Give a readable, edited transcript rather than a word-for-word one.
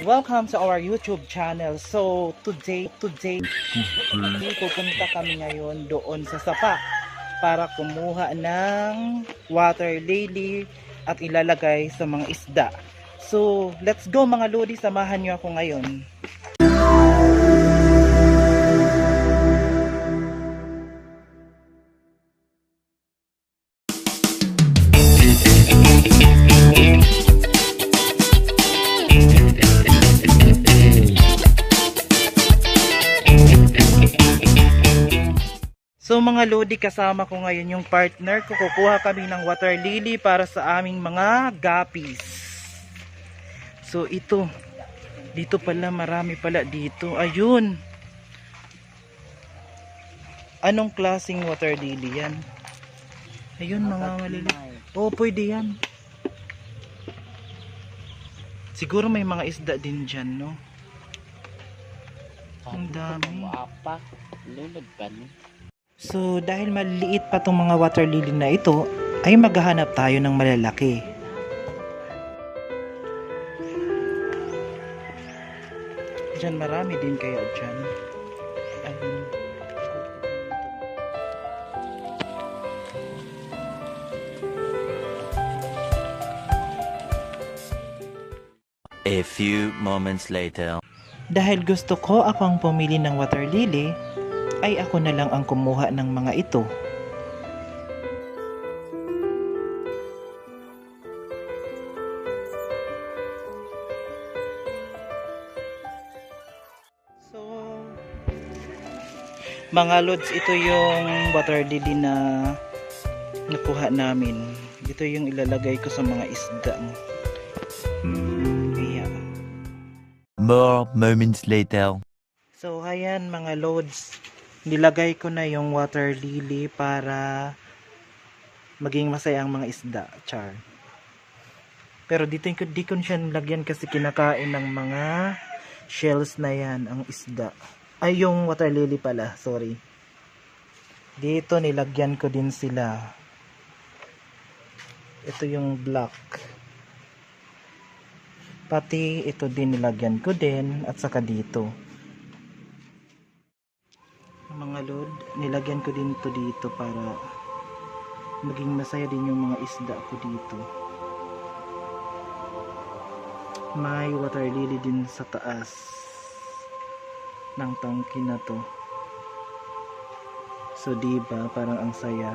Welcome to our YouTube channel. So today pupunta kami ngayon doon sa sapa para kumuha ng water lily at ilalagay sa mga isda. So let's go mga lodi, samahan niyo ako ngayon. So mga lodi, kasama ko ngayon yung partner ko. Kukuha kami ng water lily para sa aming mga guppies. So ito, dito pala, marami pala dito. Ayun. Anong klaseng water lily yan? Ayun mga maliliit. Oh, pwede yan. Siguro may mga isda din dyan, no? Ang dami. Lunod pa no? So dahil maliliit pa tong mga water lily na ito, ay maghahanap tayo ng malalaki. Diyan marami din kaya dyan. Ayun. A few moments later. Dahil gusto ko akong pumili ng water lily, ay ako na lang ang kumuha ng mga ito. So, mga lods, ito yung water lily na nakuha namin. Ito yung ilalagay ko sa mga isda. Ayan. More moments later. So, ayan mga lods. Nilagay ko na yung water lily para maging masaya ang mga isda. Char. Pero dito di ko siya nilagyan kasi kinakain ng mga shells na yan, ang isda. Ay, yung water lily pala. Sorry. Dito nilagyan ko din sila. Ito yung black. Pati ito din nilagyan ko din at saka dito. Mga lod, nilagyan ko din ito dito para maging masaya din yung mga isda ko dito. May water lily din sa taas ng tangke na to. So diba, parang ang saya.